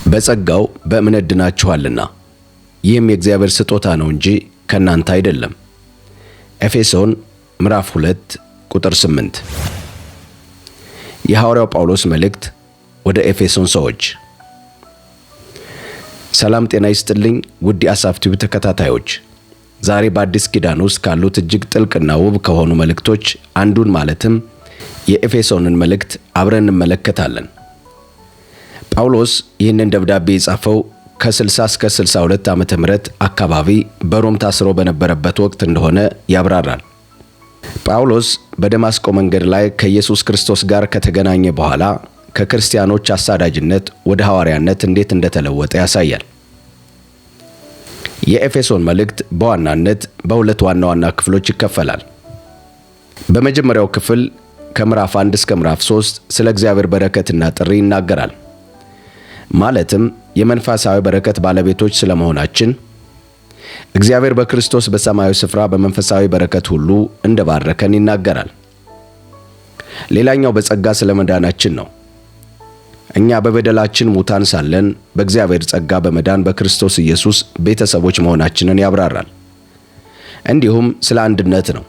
በጸጋው በእምነት ድናችኋልና ይህም የእግዚአብሔር ስጦታ ነው እንጂ ከእናንተ አይደለም። ኤፌሶን ምዕራፍ 2 ቁጥር 8። የሐዋርያው ጳውሎስ መልእክት ወደ ኤፌሶን ሰዎች። ሰላም ጤና ይስጥልኝ ውድ የአሳፍ ቲዩብ ተከታታዮች። ዛሬ በአዲስ ኪዳን ውስጥ ካሉት እጅግ ጥልቅና ውብ ከሆኑ መልእክቶች አንዱን ማለትም የኤፌሶንን መልእክት አብረን እንመለከታለን። ጳውሎስ ይህንን ደብዳቤ የጻፈው ከ60 እስከ 62 ዓመተ ምህረት አካባቢ በሮም ታስሮ በነበረበት ወቅት እንደሆነ ያብራራል። ጳውሎስ በደማስቆ መንገድ ላይ ከኢየሱስ ክርስቶስ ጋር ከተገናኘ በኋላ ከክርስቲያኖች አሳዳጅነት ወደ ሐዋርያነት እንዴት እንደተለወጠ ያሳያል። የኤፌሶን መልእክት በዋናነት በሁለት ዋና ዋና ክፍሎች ይከፈላል። በመጀመሪያው ክፍል ከምዕራፍ 1 እስከ ምዕራፍ 3 ስለ እግዚአብሔር በረከትና ጥሪ ይናገራል። ማለትም የመንፈሳዊ በረከት ባለቤቶች ስለመሆናችን፣ እግዚአብሔር በክርስቶስ በሰማያዊ ስፍራ በመንፈሳዊ በረከት ሁሉ እንደባረከን ይናገራል። ሌላኛው በጸጋ ስለመዳናችን ነው። እኛ በበደላችን ሙታን ሳለን በእግዚአብሔር ጸጋ በመዳን በክርስቶስ ኢየሱስ ቤተሰቦች መሆናችንን ያብራራል። እንዲሁም ስለ አንድነት ነው።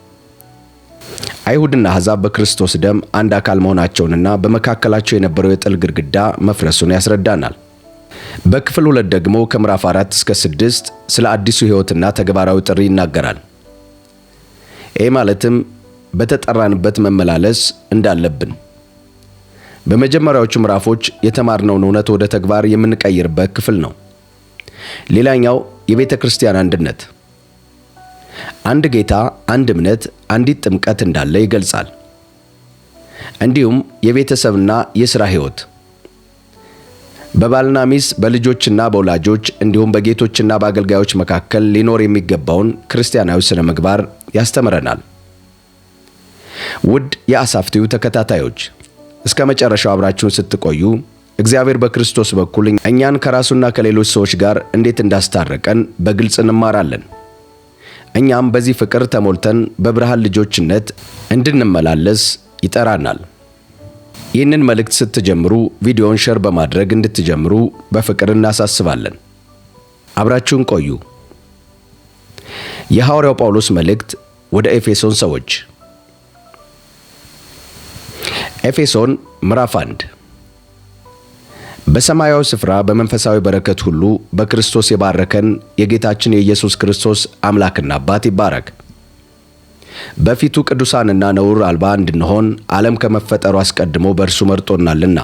አይሁድና አሕዛብ በክርስቶስ ደም አንድ አካል መሆናቸውንና በመካከላቸው የነበረው የጥል ግድግዳ መፍረሱን ያስረዳናል። በክፍል 2 ደግሞ ከምዕራፍ 4 እስከ 6 ስለ አዲሱ ሕይወትና ተግባራዊ ጥሪ ይናገራል። ይህ ማለትም በተጠራንበት መመላለስ እንዳለብን። በመጀመሪያዎቹ ምዕራፎች የተማርነውን እውነት ወደ ተግባር የምንቀይርበት ክፍል ነው። ሌላኛው የቤተ ክርስቲያን አንድነት፣ አንድ ጌታ፣ አንድ እምነት፣ አንዲት ጥምቀት እንዳለ ይገልጻል። እንዲሁም የቤተሰብና የሥራ ሕይወት፣ በባልና ሚስት፣ በልጆችና በወላጆች እንዲሁም በጌቶችና በአገልጋዮች መካከል ሊኖር የሚገባውን ክርስቲያናዊ ስነ ምግባር ያስተምረናል። ውድ የአሳፍ ቲዩብ ተከታታዮች እስከ መጨረሻው አብራችሁን ስትቆዩ እግዚአብሔር በክርስቶስ በኩል እኛን ከራሱና ከሌሎች ሰዎች ጋር እንዴት እንዳስታረቀን በግልጽ እንማራለን። እኛም በዚህ ፍቅር ተሞልተን በብርሃን ልጆችነት እንድንመላለስ ይጠራናል። ይህንን መልእክት ስትጀምሩ ቪዲዮውን ሼር በማድረግ እንድትጀምሩ በፍቅር እናሳስባለን። አብራችሁን ቆዩ። የሐዋርያው ጳውሎስ መልእክት ወደ ኤፌሶን ሰዎች። ኤፌሶን ምዕራፍ 1። በሰማያዊ ስፍራ በመንፈሳዊ በረከት ሁሉ በክርስቶስ የባረከን የጌታችን የኢየሱስ ክርስቶስ አምላክና አባት ይባረክ። በፊቱ ቅዱሳንና ነውር አልባ እንድንሆን ዓለም ከመፈጠሩ አስቀድሞ በእርሱ መርጦናልና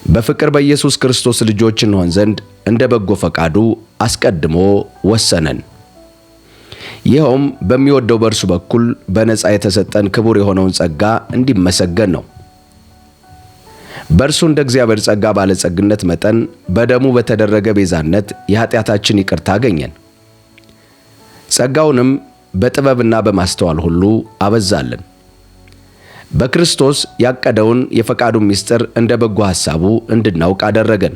በፍቅር በኢየሱስ ክርስቶስ ልጆች እንሆን ዘንድ እንደ በጎ ፈቃዱ አስቀድሞ ወሰነን። ይኸውም በሚወደው በእርሱ በኩል በነፃ የተሰጠን ክቡር የሆነውን ጸጋ እንዲመሰገን ነው። በእርሱ እንደ እግዚአብሔር ጸጋ ባለጸግነት መጠን በደሙ በተደረገ ቤዛነት የኃጢአታችን ይቅርታ አገኘን። ጸጋውንም በጥበብና በማስተዋል ሁሉ አበዛልን። በክርስቶስ ያቀደውን የፈቃዱን ምስጢር እንደ በጎ ሐሳቡ እንድናውቅ አደረገን።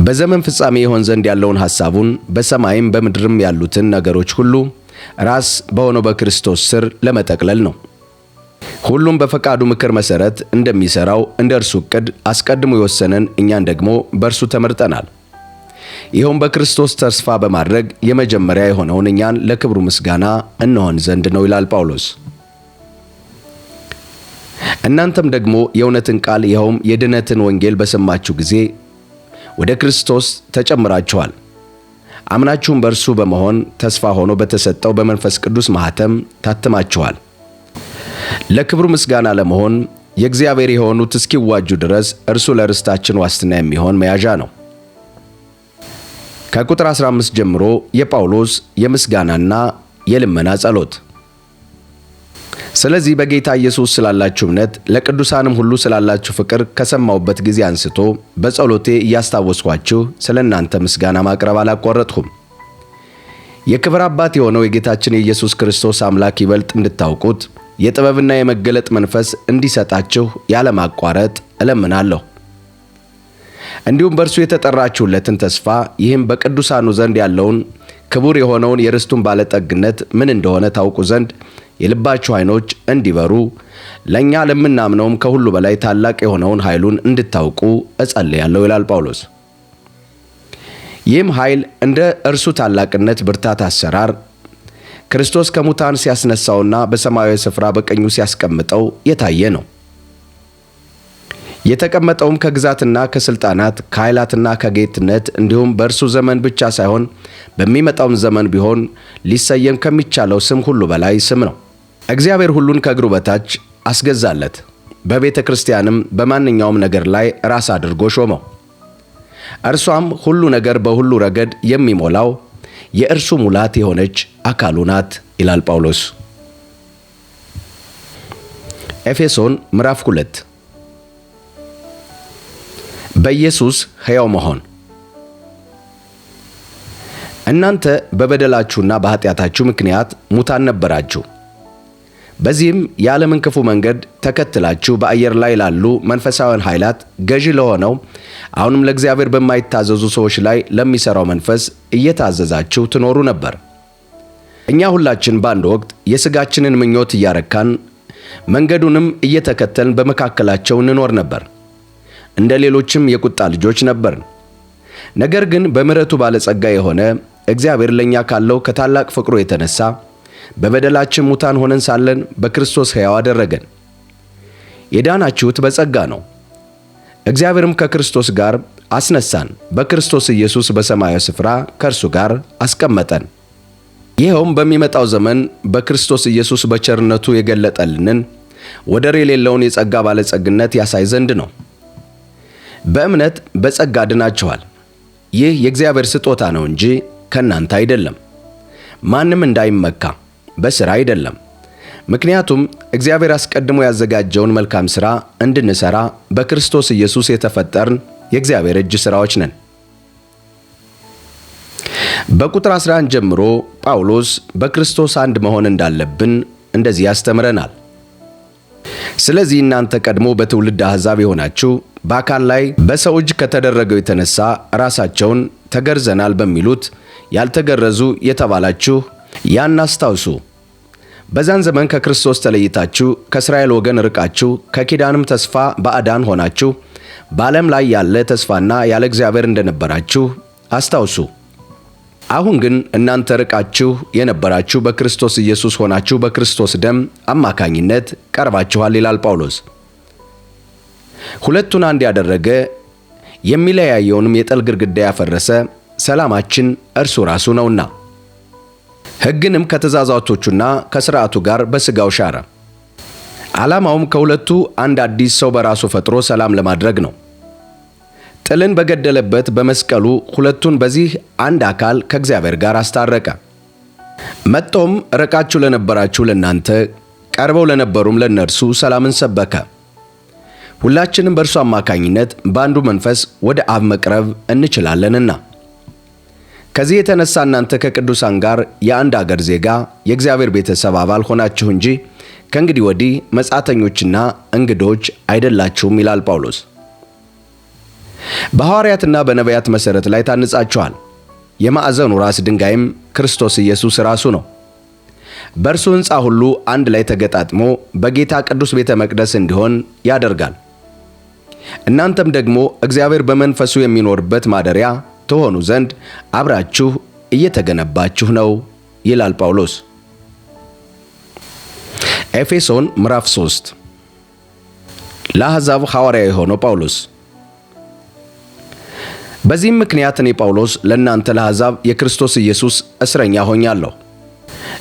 በዘመን ፍጻሜ ይሆን ዘንድ ያለውን ሐሳቡን በሰማይም በምድርም ያሉትን ነገሮች ሁሉ ራስ በሆነው በክርስቶስ ስር ለመጠቅለል ነው። ሁሉም በፈቃዱ ምክር መሠረት እንደሚሠራው እንደ እርሱ ዕቅድ አስቀድሞ የወሰነን እኛን ደግሞ በእርሱ ተመርጠናል። ይኸውም በክርስቶስ ተስፋ በማድረግ የመጀመሪያ የሆነውን እኛን ለክብሩ ምስጋና እንሆን ዘንድ ነው ይላል ጳውሎስ። እናንተም ደግሞ የእውነትን ቃል ይኸውም የድነትን ወንጌል በሰማችሁ ጊዜ ወደ ክርስቶስ ተጨምራችኋል። አምናችሁም በእርሱ በመሆን ተስፋ ሆኖ በተሰጠው በመንፈስ ቅዱስ ማኅተም ታትማችኋል። ለክብሩ ምስጋና ለመሆን የእግዚአብሔር የሆኑት እስኪዋጁ ድረስ እርሱ ለርስታችን ዋስትና የሚሆን መያዣ ነው። ከቁጥር 15 ጀምሮ የጳውሎስ የምስጋናና የልመና ጸሎት። ስለዚህ በጌታ ኢየሱስ ስላላችሁ እምነት ለቅዱሳንም ሁሉ ስላላችሁ ፍቅር ከሰማሁበት ጊዜ አንስቶ በጸሎቴ እያስታወስኳችሁ ስለ እናንተ ምስጋና ማቅረብ አላቋረጥሁም። የክብር አባት የሆነው የጌታችን የኢየሱስ ክርስቶስ አምላክ ይበልጥ እንድታውቁት የጥበብና የመገለጥ መንፈስ እንዲሰጣችሁ ያለማቋረጥ እለምናለሁ። እንዲሁም በእርሱ የተጠራችሁለትን ተስፋ ይህም በቅዱሳኑ ዘንድ ያለውን ክቡር የሆነውን የርስቱን ባለጠግነት ምን እንደሆነ ታውቁ ዘንድ የልባችሁ ዓይኖች እንዲበሩ ለእኛ ለምናምነውም ከሁሉ በላይ ታላቅ የሆነውን ኃይሉን እንድታውቁ እጸልያለሁ ይላል ጳውሎስ። ይህም ኃይል እንደ እርሱ ታላቅነት ብርታት አሰራር ክርስቶስ ከሙታን ሲያስነሳውና በሰማያዊ ስፍራ በቀኙ ሲያስቀምጠው የታየ ነው። የተቀመጠውም ከግዛትና ከስልጣናት ከኃይላትና ከጌትነት እንዲሁም በእርሱ ዘመን ብቻ ሳይሆን በሚመጣውም ዘመን ቢሆን ሊሰየም ከሚቻለው ስም ሁሉ በላይ ስም ነው። እግዚአብሔር ሁሉን ከእግሩ በታች አስገዛለት፣ በቤተ ክርስቲያንም በማንኛውም ነገር ላይ ራስ አድርጎ ሾመው። እርሷም ሁሉ ነገር በሁሉ ረገድ የሚሞላው የእርሱ ሙላት የሆነች አካሉ ናት ይላል ጳውሎስ። ኤፌሶን ምዕራፍ 2 በኢየሱስ ሕያው መሆን። እናንተ በበደላችሁና በኃጢአታችሁ ምክንያት ሙታን ነበራችሁ። በዚህም የዓለምን ክፉ መንገድ ተከትላችሁ በአየር ላይ ላሉ መንፈሳውያን ኃይላት ገዢ ለሆነው አሁንም ለእግዚአብሔር በማይታዘዙ ሰዎች ላይ ለሚሠራው መንፈስ እየታዘዛችሁ ትኖሩ ነበር። እኛ ሁላችን በአንድ ወቅት የሥጋችንን ምኞት እያረካን መንገዱንም እየተከተልን በመካከላቸው እንኖር ነበር። እንደ ሌሎችም የቁጣ ልጆች ነበርን። ነገር ግን በምሕረቱ ባለጸጋ የሆነ እግዚአብሔር ለእኛ ካለው ከታላቅ ፍቅሩ የተነሣ በበደላችን ሙታን ሆነን ሳለን በክርስቶስ ሕያው አደረገን። የዳናችሁት በጸጋ ነው። እግዚአብሔርም ከክርስቶስ ጋር አስነሳን፣ በክርስቶስ ኢየሱስ በሰማያዊ ስፍራ ከእርሱ ጋር አስቀመጠን። ይኸውም በሚመጣው ዘመን በክርስቶስ ኢየሱስ በቸርነቱ የገለጠልንን ወደር የሌለውን የጸጋ ባለጸግነት ያሳይ ዘንድ ነው። በእምነት በጸጋ ድናችኋል። ይህ የእግዚአብሔር ስጦታ ነው እንጂ ከእናንተ አይደለም፣ ማንም እንዳይመካ በሥራ አይደለም። ምክንያቱም እግዚአብሔር አስቀድሞ ያዘጋጀውን መልካም ሥራ እንድንሠራ በክርስቶስ ኢየሱስ የተፈጠርን የእግዚአብሔር እጅ ሥራዎች ነን። በቁጥር 11 ጀምሮ ጳውሎስ በክርስቶስ አንድ መሆን እንዳለብን እንደዚህ ያስተምረናል። ስለዚህ እናንተ ቀድሞ በትውልድ አሕዛብ የሆናችሁ በአካል ላይ በሰው እጅ ከተደረገው የተነሣ ራሳቸውን ተገርዘናል በሚሉት ያልተገረዙ የተባላችሁ ያን አስታውሱ። በዛን ዘመን ከክርስቶስ ተለይታችሁ ከእስራኤል ወገን ርቃችሁ ከኪዳንም ተስፋ ባዕዳን ሆናችሁ በዓለም ላይ ያለ ተስፋና ያለ እግዚአብሔር እንደነበራችሁ አስታውሱ። አሁን ግን እናንተ ርቃችሁ የነበራችሁ በክርስቶስ ኢየሱስ ሆናችሁ በክርስቶስ ደም አማካኝነት ቀርባችኋል ይላል ጳውሎስ። ሁለቱን አንድ ያደረገ የሚለያየውንም የጥል ግድግዳ ያፈረሰ ሰላማችን እርሱ ራሱ ነውና ሕግንም ከትእዛዛቶቹና ከሥርዓቱ ጋር በሥጋው ሻረ። ዓላማውም ከሁለቱ አንድ አዲስ ሰው በራሱ ፈጥሮ ሰላም ለማድረግ ነው። ጥልን በገደለበት በመስቀሉ ሁለቱን በዚህ አንድ አካል ከእግዚአብሔር ጋር አስታረቀ። መጥቶም ርቃችሁ ለነበራችሁ ለእናንተ ቀርበው ለነበሩም ለእነርሱ ሰላምን ሰበከ። ሁላችንም በእርሱ አማካኝነት በአንዱ መንፈስ ወደ አብ መቅረብ እንችላለንና። ከዚህ የተነሣ እናንተ ከቅዱሳን ጋር የአንድ አገር ዜጋ የእግዚአብሔር ቤተሰብ አባል ሆናችሁ እንጂ ከእንግዲህ ወዲህ መጻተኞችና እንግዶች አይደላችሁም ይላል ጳውሎስ። በሐዋርያትና በነቢያት መሠረት ላይ ታንጻችኋል። የማዕዘኑ ራስ ድንጋይም ክርስቶስ ኢየሱስ ራሱ ነው። በእርሱ ሕንፃ ሁሉ አንድ ላይ ተገጣጥሞ በጌታ ቅዱስ ቤተ መቅደስ እንዲሆን ያደርጋል። እናንተም ደግሞ እግዚአብሔር በመንፈሱ የሚኖርበት ማደሪያ ትሆኑ ዘንድ አብራችሁ እየተገነባችሁ ነው ይላል ጳውሎስ። ኤፌሶን ምዕራፍ 3 ለአሕዛብ ሐዋርያ የሆነው ጳውሎስ። በዚህም ምክንያት እኔ ጳውሎስ ለእናንተ ለአሕዛብ የክርስቶስ ኢየሱስ እስረኛ ሆኛለሁ።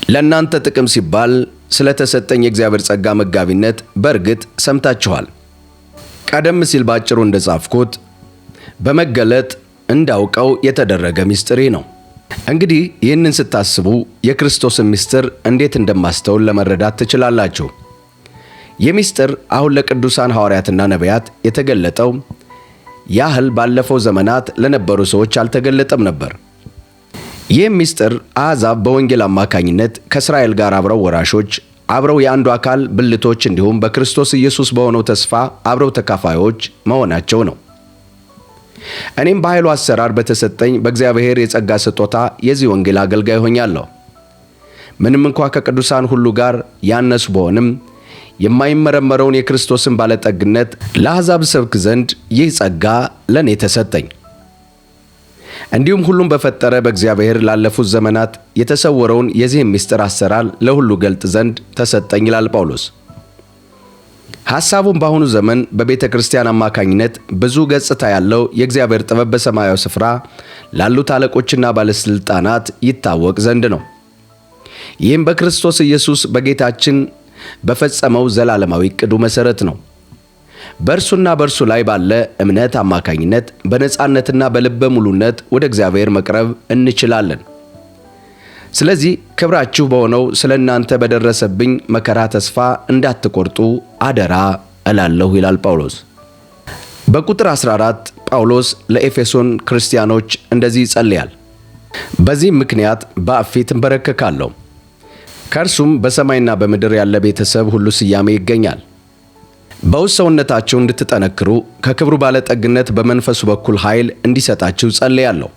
ለእናንተ ጥቅም ሲባል ስለተሰጠኝ የእግዚአብሔር ጸጋ መጋቢነት በእርግጥ ሰምታችኋል። ቀደም ሲል ባጭሩ እንደጻፍኩት በመገለጥ እንዳውቀው የተደረገ ምስጢር ነው። እንግዲህ ይህንን ስታስቡ የክርስቶስን ምስጢር እንዴት እንደማስተውል ለመረዳት ትችላላችሁ። ይህ ምስጢር አሁን ለቅዱሳን ሐዋርያትና ነቢያት የተገለጠው ያህል ባለፈው ዘመናት ለነበሩ ሰዎች አልተገለጠም ነበር። ይህ ምስጢር አሕዛብ በወንጌል አማካኝነት ከእስራኤል ጋር አብረው ወራሾች፣ አብረው የአንዱ አካል ብልቶች እንዲሁም በክርስቶስ ኢየሱስ በሆነው ተስፋ አብረው ተካፋዮች መሆናቸው ነው። እኔም በኃይሉ አሰራር በተሰጠኝ በእግዚአብሔር የጸጋ ስጦታ የዚህ ወንጌል አገልጋይ ሆኛለሁ። ምንም እንኳ ከቅዱሳን ሁሉ ጋር ያነሱ ብሆንም የማይመረመረውን የክርስቶስን ባለጠግነት ለአሕዛብ ሰብክ ዘንድ ይህ ጸጋ ለእኔ ተሰጠኝ። እንዲሁም ሁሉም በፈጠረ በእግዚአብሔር ላለፉት ዘመናት የተሰወረውን የዚህም ምስጢር አሰራር ለሁሉ ገልጥ ዘንድ ተሰጠኝ ይላል ጳውሎስ። ሐሳቡም በአሁኑ ዘመን በቤተ ክርስቲያን አማካኝነት ብዙ ገጽታ ያለው የእግዚአብሔር ጥበብ በሰማያዊ ስፍራ ላሉት አለቆችና ባለሥልጣናት ይታወቅ ዘንድ ነው። ይህም በክርስቶስ ኢየሱስ በጌታችን በፈጸመው ዘላለማዊ ዕቅዱ መሠረት ነው። በእርሱና በእርሱ ላይ ባለ እምነት አማካኝነት በነጻነትና በልበ ሙሉነት ወደ እግዚአብሔር መቅረብ እንችላለን። ስለዚህ ክብራችሁ በሆነው ስለ እናንተ በደረሰብኝ መከራ ተስፋ እንዳትቆርጡ አደራ እላለሁ ይላል ጳውሎስ። በቁጥር 14 ጳውሎስ ለኤፌሶን ክርስቲያኖች እንደዚህ ይጸልያል። በዚህም ምክንያት በአብ ፊት እንበረከካለሁ፣ ከእርሱም በሰማይና በምድር ያለ ቤተሰብ ሁሉ ስያሜ ይገኛል። በውስጥ ሰውነታችሁ እንድትጠነክሩ ከክብሩ ባለጠግነት በመንፈሱ በኩል ኃይል እንዲሰጣችሁ ጸልያለሁ።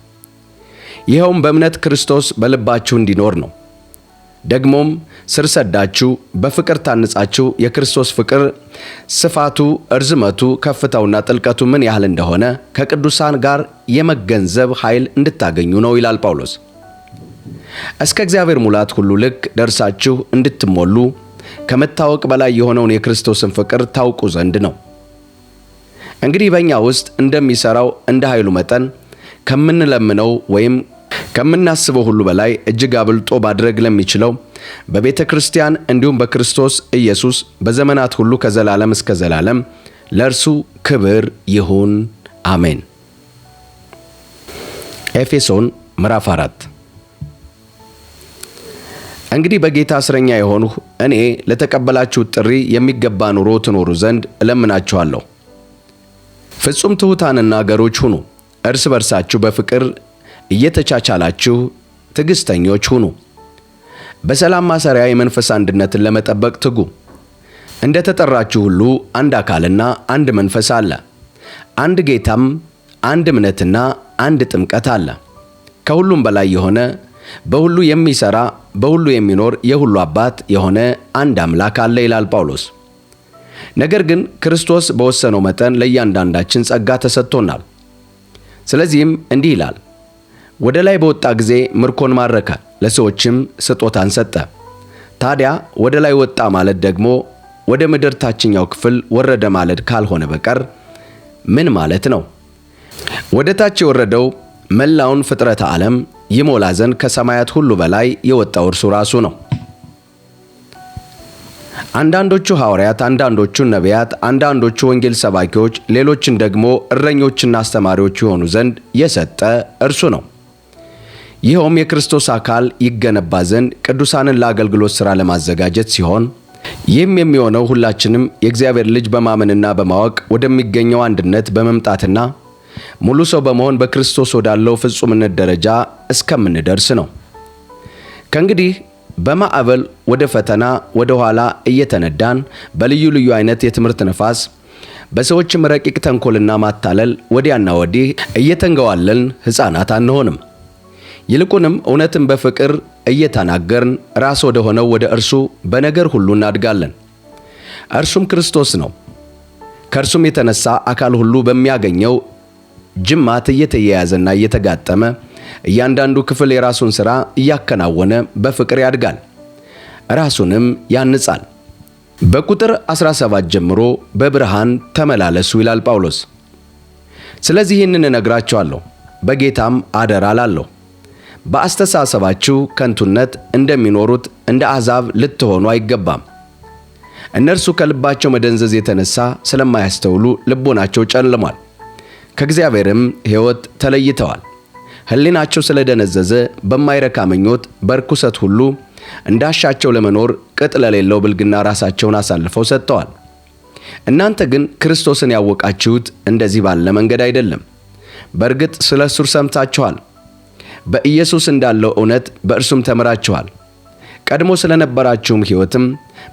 ይኸውም በእምነት ክርስቶስ በልባችሁ እንዲኖር ነው። ደግሞም ስር ሰዳችሁ በፍቅር ታንጻችሁ የክርስቶስ ፍቅር ስፋቱ፣ እርዝመቱ፣ ከፍታውና ጥልቀቱ ምን ያህል እንደሆነ ከቅዱሳን ጋር የመገንዘብ ኃይል እንድታገኙ ነው ይላል ጳውሎስ። እስከ እግዚአብሔር ሙላት ሁሉ ልክ ደርሳችሁ እንድትሞሉ ከመታወቅ በላይ የሆነውን የክርስቶስን ፍቅር ታውቁ ዘንድ ነው። እንግዲህ በእኛ ውስጥ እንደሚሠራው እንደ ኃይሉ መጠን ከምንለምነው ወይም ከምናስበው ሁሉ በላይ እጅግ አብልጦ ማድረግ ለሚችለው በቤተ ክርስቲያን እንዲሁም በክርስቶስ ኢየሱስ በዘመናት ሁሉ ከዘላለም እስከ ዘላለም ለእርሱ ክብር ይሁን፣ አሜን። ኤፌሶን ምዕራፍ 4 እንግዲህ በጌታ እስረኛ የሆንሁ እኔ ለተቀበላችሁት ጥሪ የሚገባ ኑሮ ትኖሩ ዘንድ እለምናችኋለሁ። ፍጹም ትሑታንና ገሮች ሁኑ፣ እርስ በርሳችሁ በፍቅር እየተቻቻላችሁ ትዕግሥተኞች ሁኑ። በሰላም ማሰሪያ የመንፈስ አንድነትን ለመጠበቅ ትጉ። እንደ ተጠራችሁ ሁሉ አንድ አካልና አንድ መንፈስ አለ፣ አንድ ጌታም፣ አንድ እምነትና አንድ ጥምቀት አለ። ከሁሉም በላይ የሆነ በሁሉ የሚሠራ በሁሉ የሚኖር የሁሉ አባት የሆነ አንድ አምላክ አለ ይላል ጳውሎስ። ነገር ግን ክርስቶስ በወሰነው መጠን ለእያንዳንዳችን ጸጋ ተሰጥቶናል። ስለዚህም እንዲህ ይላል፣ ወደ ላይ በወጣ ጊዜ ምርኮን ማረከ፣ ለሰዎችም ስጦታን ሰጠ። ታዲያ ወደ ላይ ወጣ ማለት ደግሞ ወደ ምድር ታችኛው ክፍል ወረደ ማለት ካልሆነ በቀር ምን ማለት ነው? ወደ ታች የወረደው መላውን ፍጥረተ ዓለም ይሞላ ዘንድ ከሰማያት ሁሉ በላይ የወጣው እርሱ ራሱ ነው። አንዳንዶቹ ሐዋርያት፣ አንዳንዶቹ ነቢያት፣ አንዳንዶቹ ወንጌል ሰባኪዎች፣ ሌሎችን ደግሞ እረኞችና አስተማሪዎች የሆኑ ዘንድ የሰጠ እርሱ ነው። ይኸውም የክርስቶስ አካል ይገነባ ዘንድ ቅዱሳንን ለአገልግሎት ሥራ ለማዘጋጀት ሲሆን፣ ይህም የሚሆነው ሁላችንም የእግዚአብሔር ልጅ በማመንና በማወቅ ወደሚገኘው አንድነት በመምጣትና ሙሉ ሰው በመሆን በክርስቶስ ወዳለው ፍጹምነት ደረጃ እስከምንደርስ ነው። ከእንግዲህ በማዕበል ወደ ፈተና ወደ ኋላ እየተነዳን በልዩ ልዩ አይነት የትምህርት ነፋስ በሰዎችም ረቂቅ ተንኮልና ማታለል ወዲያና ወዲህ እየተንገዋለን ሕፃናት አንሆንም። ይልቁንም እውነትን በፍቅር እየተናገርን ራስ ወደ ሆነው ወደ እርሱ በነገር ሁሉ እናድጋለን። እርሱም ክርስቶስ ነው። ከእርሱም የተነሳ አካል ሁሉ በሚያገኘው ጅማት እየተያያዘና እየተጋጠመ እያንዳንዱ ክፍል የራሱን ሥራ እያከናወነ በፍቅር ያድጋል፣ ራሱንም ያንጻል። በቁጥር 17 ጀምሮ በብርሃን ተመላለሱ ይላል ጳውሎስ። ስለዚህ ይህንን እነግራችኋለሁ፣ በጌታም አደራ እላለሁ። በአስተሳሰባችሁ ከንቱነት እንደሚኖሩት እንደ አሕዛብ ልትሆኑ አይገባም። እነርሱ ከልባቸው መደንዘዝ የተነሳ ስለማያስተውሉ ልቦናቸው ጨልሟል፣ ከእግዚአብሔርም ሕይወት ተለይተዋል። ሕሊናቸው ስለደነዘዘ በማይረካ ምኞት በርኩሰት ሁሉ እንዳሻቸው ለመኖር ቅጥ ለሌለው ብልግና ራሳቸውን አሳልፈው ሰጥተዋል። እናንተ ግን ክርስቶስን ያወቃችሁት እንደዚህ ባለ መንገድ አይደለም። በእርግጥ ስለ እርሱ ሰምታችኋል፣ በኢየሱስ እንዳለው እውነት በእርሱም ተምራችኋል። ቀድሞ ስለነበራችሁም ሕይወትም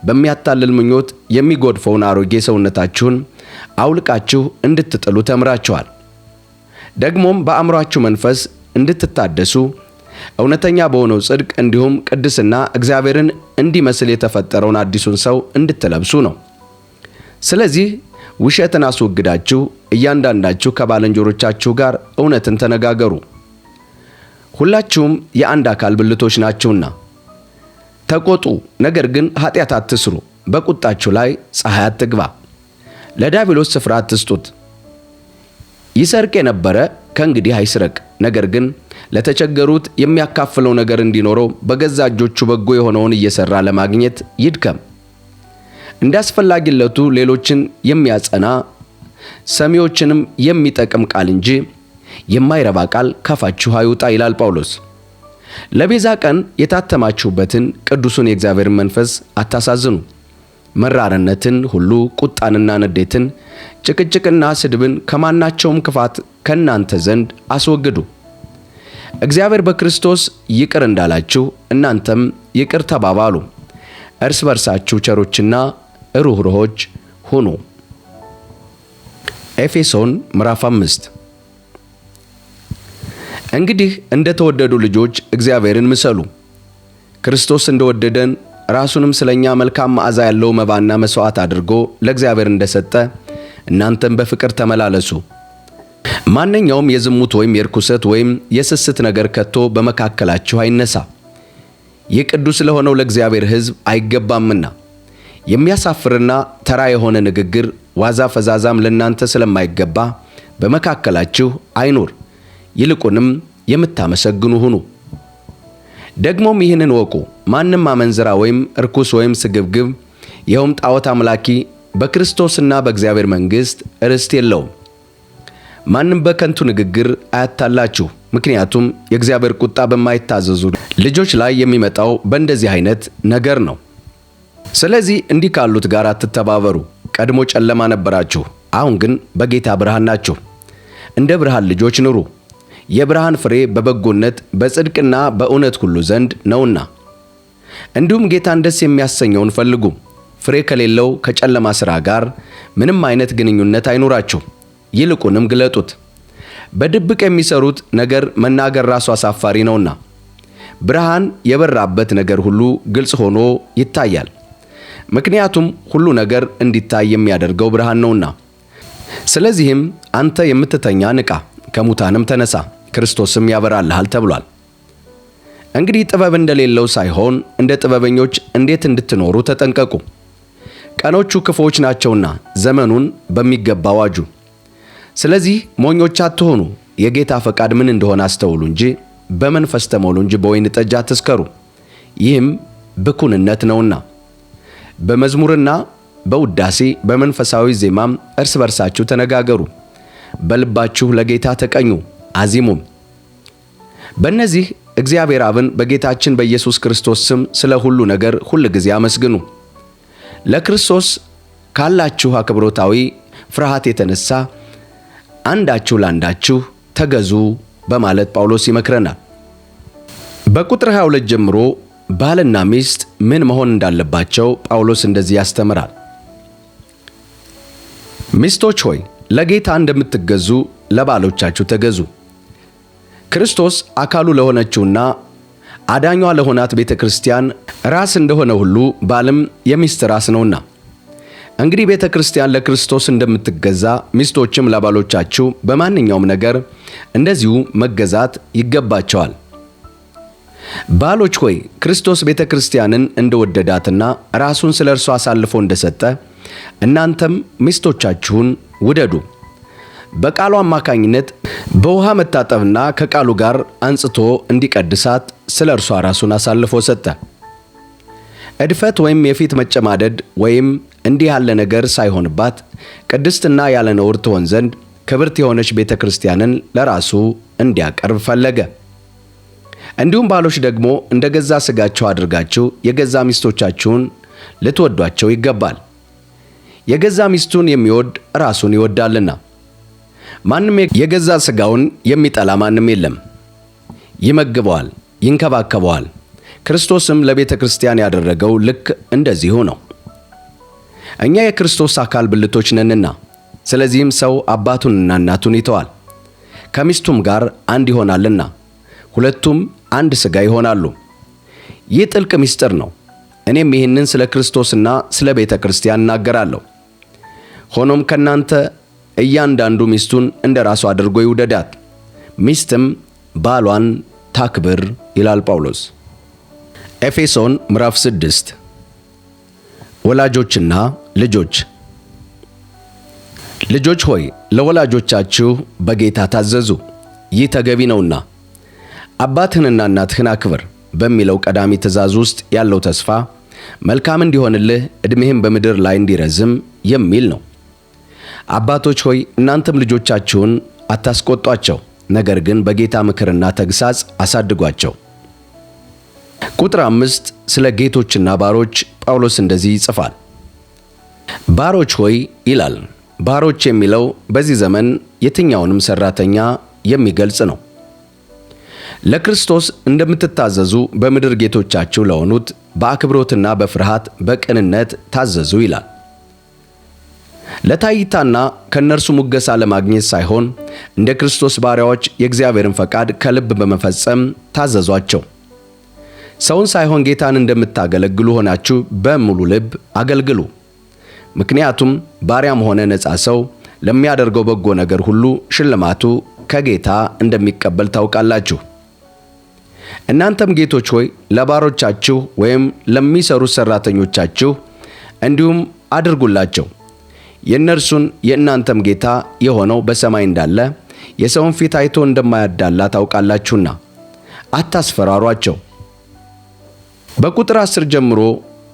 በሚያታልል ምኞት የሚጎድፈውን አሮጌ ሰውነታችሁን አውልቃችሁ እንድትጥሉ ተምራችኋል። ደግሞም በአእምሮአችሁ መንፈስ እንድትታደሱ እውነተኛ በሆነው ጽድቅ እንዲሁም ቅድስና እግዚአብሔርን እንዲመስል የተፈጠረውን አዲሱን ሰው እንድትለብሱ ነው። ስለዚህ ውሸትን አስወግዳችሁ እያንዳንዳችሁ ከባልንጀሮቻችሁ ጋር እውነትን ተነጋገሩ። ሁላችሁም የአንድ አካል ብልቶች ናችሁና። ተቆጡ፣ ነገር ግን ኃጢአት አትስሩ። በቁጣችሁ ላይ ፀሐይ አትግባ። ለዲያብሎስ ስፍራ አትስጡት። ይሰርቅ የነበረ ከእንግዲህ አይስረቅ፣ ነገር ግን ለተቸገሩት የሚያካፍለው ነገር እንዲኖረው በገዛ እጆቹ በጎ የሆነውን እየሰራ ለማግኘት ይድከም። እንደ አስፈላጊነቱ ሌሎችን የሚያጸና ሰሚዎችንም የሚጠቅም ቃል እንጂ የማይረባ ቃል ካፋችሁ አይውጣ ይላል ጳውሎስ። ለቤዛ ቀን የታተማችሁበትን ቅዱሱን የእግዚአብሔርን መንፈስ አታሳዝኑ። መራርነትን ሁሉ፣ ቁጣንና ንዴትን፣ ጭቅጭቅና ስድብን ከማናቸውም ክፋት ከእናንተ ዘንድ አስወግዱ። እግዚአብሔር በክርስቶስ ይቅር እንዳላችሁ እናንተም ይቅር ተባባሉ። እርስ በርሳችሁ ቸሮችና ርኅሩኆች ሁኑ። ኤፌሶን ምዕራፍ 5። እንግዲህ እንደተወደዱ ልጆች እግዚአብሔርን ምሰሉ። ክርስቶስ እንደወደደን ራሱንም ስለኛ መልካም መዓዛ ያለው መባና መስዋዕት አድርጎ ለእግዚአብሔር እንደሰጠ እናንተም በፍቅር ተመላለሱ። ማንኛውም የዝሙት ወይም የርኩሰት ወይም የስስት ነገር ከቶ በመካከላችሁ አይነሳ፣ ይህ ቅዱስ ለሆነው ለእግዚአብሔር ሕዝብ አይገባምና። የሚያሳፍርና ተራ የሆነ ንግግር፣ ዋዛ ፈዛዛም ለእናንተ ስለማይገባ በመካከላችሁ አይኑር። ይልቁንም የምታመሰግኑ ሁኑ። ደግሞም ይህንን ወቁ፣ ማንም አመንዝራ ወይም ርኩስ ወይም ስግብግብ ይኸውም ጣዖት አምላኪ በክርስቶስና በእግዚአብሔር መንግሥት ርስት የለውም። ማንም በከንቱ ንግግር አያታላችሁ፣ ምክንያቱም የእግዚአብሔር ቁጣ በማይታዘዙ ልጆች ላይ የሚመጣው በእንደዚህ አይነት ነገር ነው። ስለዚህ እንዲህ ካሉት ጋር አትተባበሩ። ቀድሞ ጨለማ ነበራችሁ፣ አሁን ግን በጌታ ብርሃን ናችሁ። እንደ ብርሃን ልጆች ኑሩ። የብርሃን ፍሬ በበጎነት በጽድቅና በእውነት ሁሉ ዘንድ ነውና። እንዲሁም ጌታን ደስ የሚያሰኘውን ፈልጉ። ፍሬ ከሌለው ከጨለማ ሥራ ጋር ምንም አይነት ግንኙነት አይኑራችሁ፣ ይልቁንም ግለጡት። በድብቅ የሚሰሩት ነገር መናገር ራሱ አሳፋሪ ነውና፣ ብርሃን የበራበት ነገር ሁሉ ግልጽ ሆኖ ይታያል። ምክንያቱም ሁሉ ነገር እንዲታይ የሚያደርገው ብርሃን ነውና። ስለዚህም አንተ የምትተኛ ንቃ፣ ከሙታንም ተነሳ፣ ክርስቶስም ያበራልሃል ተብሏል። እንግዲህ ጥበብ እንደሌለው ሳይሆን እንደ ጥበበኞች እንዴት እንድትኖሩ ተጠንቀቁ። ቀኖቹ ክፉዎች ናቸውና ዘመኑን በሚገባ ዋጁ። ስለዚህ ሞኞች አትሆኑ፣ የጌታ ፈቃድ ምን እንደሆነ አስተውሉ እንጂ በመንፈስ ተሞሉ እንጂ በወይን ጠጅ አትስከሩ፣ ይህም ብኩንነት ነውና። በመዝሙርና በውዳሴ በመንፈሳዊ ዜማም እርስ በርሳችሁ ተነጋገሩ፣ በልባችሁ ለጌታ ተቀኙ አዚሙም። በእነዚህ እግዚአብሔር አብን በጌታችን በኢየሱስ ክርስቶስ ስም ስለ ሁሉ ነገር ሁል ጊዜ አመስግኑ። ለክርስቶስ ካላችሁ አክብሮታዊ ፍርሃት የተነሳ አንዳችሁ ለአንዳችሁ ተገዙ በማለት ጳውሎስ ይመክረናል። በቁጥር 22 ጀምሮ ባልና ሚስት ምን መሆን እንዳለባቸው ጳውሎስ እንደዚህ ያስተምራል። ሚስቶች ሆይ ለጌታ እንደምትገዙ ለባሎቻችሁ ተገዙ። ክርስቶስ አካሉ ለሆነችውና አዳኟ ለሆናት ቤተ ክርስቲያን ራስ እንደሆነ ሁሉ ባልም የሚስት ራስ ነውና። እንግዲህ ቤተ ክርስቲያን ለክርስቶስ እንደምትገዛ ሚስቶችም ለባሎቻችሁ በማንኛውም ነገር እንደዚሁ መገዛት ይገባቸዋል። ባሎች ሆይ ክርስቶስ ቤተ ክርስቲያንን እንደወደዳትና ራሱን ስለ እርሷ አሳልፎ እንደሰጠ እናንተም ሚስቶቻችሁን ውደዱ። በቃሉ አማካኝነት በውሃ መታጠብና ከቃሉ ጋር አንጽቶ እንዲቀድሳት ስለ እርሷ ራሱን አሳልፎ ሰጠ። እድፈት ወይም የፊት መጨማደድ ወይም እንዲህ ያለ ነገር ሳይሆንባት ቅድስትና ያለ ነውር ትሆን ዘንድ ክብርት የሆነች ቤተ ክርስቲያንን ለራሱ እንዲያቀርብ ፈለገ። እንዲሁም ባሎች ደግሞ እንደ ገዛ ሥጋቸው አድርጋችሁ የገዛ ሚስቶቻችሁን ልትወዷቸው ይገባል። የገዛ ሚስቱን የሚወድ ራሱን ይወዳልና። ማንም የገዛ ሥጋውን የሚጠላ ማንም የለም። ይመግበዋል፣ ይንከባከበዋል። ክርስቶስም ለቤተ ክርስቲያን ያደረገው ልክ እንደዚሁ ነው። እኛ የክርስቶስ አካል ብልቶች ነንና፣ ስለዚህም ሰው አባቱንና እናቱን ይተዋል፣ ከሚስቱም ጋር አንድ ይሆናልና፣ ሁለቱም አንድ ሥጋ ይሆናሉ። ይህ ጥልቅ ምስጢር ነው። እኔም ይህንን ስለ ክርስቶስና ስለ ቤተ ክርስቲያን እናገራለሁ። ሆኖም ከእናንተ እያንዳንዱ ሚስቱን እንደ ራሱ አድርጎ ይውደዳት፣ ሚስትም ባሏን ታክብር ይላል ጳውሎስ። ኤፌሶን ምዕራፍ 6 ወላጆችና ልጆች። ልጆች ሆይ ለወላጆቻችሁ በጌታ ታዘዙ፣ ይህ ተገቢ ነውና። አባትህንና እናትህን አክብር በሚለው ቀዳሚ ትእዛዝ ውስጥ ያለው ተስፋ መልካም እንዲሆንልህ ዕድሜህም በምድር ላይ እንዲረዝም የሚል ነው። አባቶች ሆይ እናንተም ልጆቻችሁን አታስቆጧቸው፣ ነገር ግን በጌታ ምክርና ተግሣጽ አሳድጓቸው። ቁጥር 5 ስለ ጌቶችና ባሮች ጳውሎስ እንደዚህ ይጽፋል። ባሮች ሆይ ይላል። ባሮች የሚለው በዚህ ዘመን የትኛውንም ሠራተኛ የሚገልጽ ነው። ለክርስቶስ እንደምትታዘዙ በምድር ጌቶቻችሁ ለሆኑት በአክብሮትና በፍርሃት በቅንነት ታዘዙ ይላል። ለታይታና ከእነርሱ ሙገሳ ለማግኘት ሳይሆን እንደ ክርስቶስ ባሪያዎች የእግዚአብሔርን ፈቃድ ከልብ በመፈጸም ታዘዟቸው። ሰውን ሳይሆን ጌታን እንደምታገለግሉ ሆናችሁ በሙሉ ልብ አገልግሉ። ምክንያቱም ባሪያም ሆነ ነፃ ሰው ለሚያደርገው በጎ ነገር ሁሉ ሽልማቱ ከጌታ እንደሚቀበል ታውቃላችሁ። እናንተም ጌቶች ሆይ ለባሮቻችሁ ወይም ለሚሰሩት ሠራተኞቻችሁ እንዲሁም አድርጉላቸው። የእነርሱን የእናንተም ጌታ የሆነው በሰማይ እንዳለ የሰውን ፊት አይቶ እንደማያዳላ ታውቃላችሁና አታስፈራሯቸው። በቁጥር 10 ጀምሮ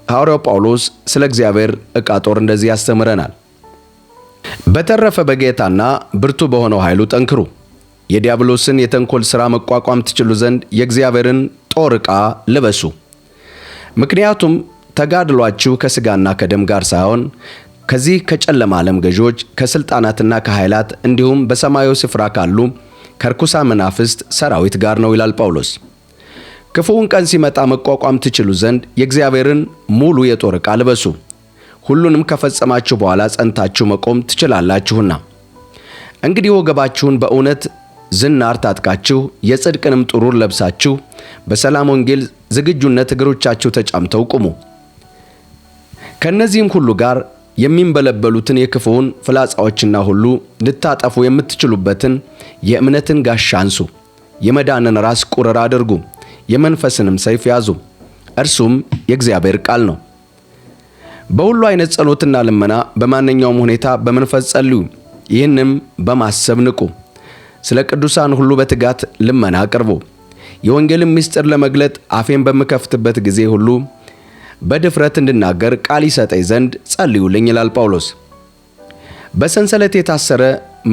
ሐዋርያው ጳውሎስ ስለ እግዚአብሔር ዕቃ ጦር እንደዚህ ያስተምረናል። በተረፈ በጌታና ብርቱ በሆነው ኃይሉ ጠንክሩ፣ የዲያብሎስን የተንኮል ሥራ መቋቋም ትችሉ ዘንድ የእግዚአብሔርን ጦር ዕቃ ልበሱ። ምክንያቱም ተጋድሏችሁ ከሥጋና ከደም ጋር ሳይሆን ከዚህ ከጨለማ ዓለም ገዦች ከሥልጣናትና ከኃይላት እንዲሁም በሰማያዊ ስፍራ ካሉ ከርኩሳን መናፍስት ሰራዊት ጋር ነው ይላል ጳውሎስ። ክፉውን ቀን ሲመጣ መቋቋም ትችሉ ዘንድ የእግዚአብሔርን ሙሉ የጦር ዕቃ ልበሱ። ሁሉንም ከፈጸማችሁ በኋላ ጸንታችሁ መቆም ትችላላችሁና። እንግዲህ ወገባችሁን በእውነት ዝናር ታጥቃችሁ የጽድቅንም ጥሩር ለብሳችሁ በሰላም ወንጌል ዝግጁነት እግሮቻችሁ ተጫምተው ቁሙ። ከእነዚህም ሁሉ ጋር የሚንበለበሉትን የክፉውን ፍላጻዎችና ሁሉ ልታጠፉ የምትችሉበትን የእምነትን ጋሻ አንሱ። የመዳንን ራስ ቁር አድርጉ። የመንፈስንም ሰይፍ ያዙ፣ እርሱም የእግዚአብሔር ቃል ነው። በሁሉ አይነት ጸሎትና ልመና በማንኛውም ሁኔታ በመንፈስ ጸልዩ፣ ይህንም በማሰብ ንቁ። ስለ ቅዱሳን ሁሉ በትጋት ልመና አቅርቡ። የወንጌልን ምስጢር ለመግለጥ አፌን በምከፍትበት ጊዜ ሁሉ በድፍረት እንድናገር ቃል ይሰጠኝ ዘንድ ጸልዩልኝ ይላል ጳውሎስ። በሰንሰለት የታሰረ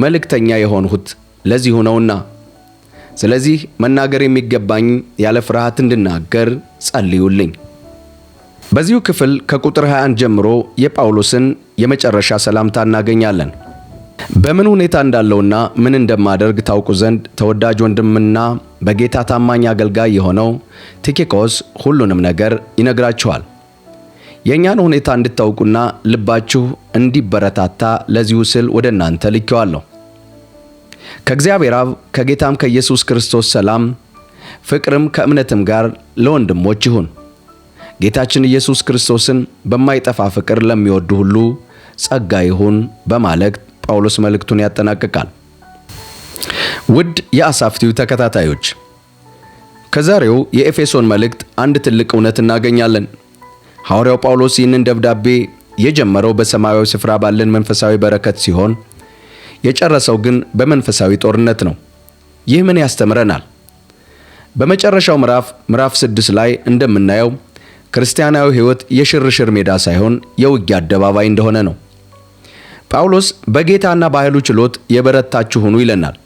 መልእክተኛ የሆንሁት ለዚሁ ነውና፣ ስለዚህ መናገር የሚገባኝ ያለ ፍርሃት እንድናገር ጸልዩልኝ። በዚሁ ክፍል ከቁጥር 21 ጀምሮ የጳውሎስን የመጨረሻ ሰላምታ እናገኛለን። በምን ሁኔታ እንዳለውና ምን እንደማደርግ ታውቁ ዘንድ ተወዳጅ ወንድምና በጌታ ታማኝ አገልጋይ የሆነው ቲኪቆስ ሁሉንም ነገር ይነግራችኋል። የእኛን ሁኔታ እንድታውቁና ልባችሁ እንዲበረታታ ለዚሁ ስል ወደ እናንተ ልኬዋለሁ። ከእግዚአብሔር አብ ከጌታም ከኢየሱስ ክርስቶስ ሰላም ፍቅርም ከእምነትም ጋር ለወንድሞች ይሁን። ጌታችን ኢየሱስ ክርስቶስን በማይጠፋ ፍቅር ለሚወዱ ሁሉ ጸጋ ይሁን በማለት ጳውሎስ መልእክቱን ያጠናቅቃል። ውድ የአሳፍ ቲዩብ ተከታታዮች፣ ከዛሬው የኤፌሶን መልእክት አንድ ትልቅ እውነት እናገኛለን። ሐዋርያው ጳውሎስ ይህንን ደብዳቤ የጀመረው በሰማያዊ ስፍራ ባለን መንፈሳዊ በረከት ሲሆን የጨረሰው ግን በመንፈሳዊ ጦርነት ነው። ይህ ምን ያስተምረናል? በመጨረሻው ምዕራፍ 6 ላይ እንደምናየው ክርስቲያናዊ ሕይወት የሽርሽር ሜዳ ሳይሆን የውጊያ አደባባይ እንደሆነ ነው። ጳውሎስ በጌታና በኃይሉ ችሎት የበረታችሁ ሁኑ ይለናል።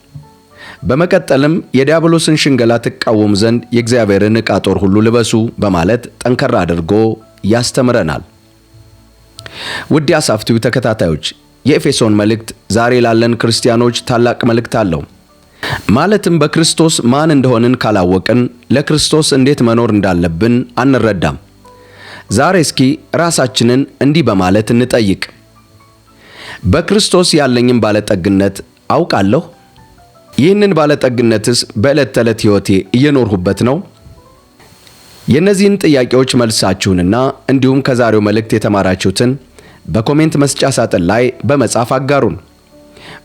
በመቀጠልም የዲያብሎስን ሽንገላ ትቃወሙ ዘንድ የእግዚአብሔርን ዕቃ ጦር ሁሉ ልበሱ በማለት ጠንከር አድርጎ ያስተምረናል። ውድ የአሳፍ ቲዩብ ተከታታዮች፣ የኤፌሶን መልእክት ዛሬ ላለን ክርስቲያኖች ታላቅ መልእክት አለው። ማለትም በክርስቶስ ማን እንደሆንን ካላወቅን ለክርስቶስ እንዴት መኖር እንዳለብን አንረዳም። ዛሬ እስኪ ራሳችንን እንዲህ በማለት እንጠይቅ። በክርስቶስ ያለኝን ባለጠግነት አውቃለሁ? ይህንን ባለጠግነትስ በዕለት ተዕለት ሕይወቴ እየኖርሁበት ነው? የእነዚህን ጥያቄዎች መልሳችሁንና እንዲሁም ከዛሬው መልእክት የተማራችሁትን በኮሜንት መስጫ ሳጥን ላይ በመጻፍ አጋሩን።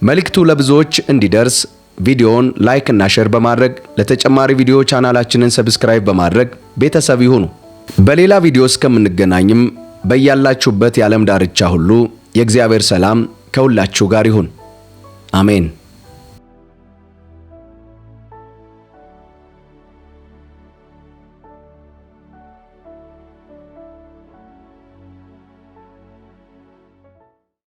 መልእክቱ ለብዙዎች እንዲደርስ ቪዲዮውን ላይክ እና ሼር በማድረግ ለተጨማሪ ቪዲዮ ቻናላችንን ሰብስክራይብ በማድረግ ቤተሰብ ይሁኑ። በሌላ ቪዲዮ እስከምንገናኝም በያላችሁበት የዓለም ዳርቻ ሁሉ የእግዚአብሔር ሰላም ከሁላችሁ ጋር ይሁን። አሜን።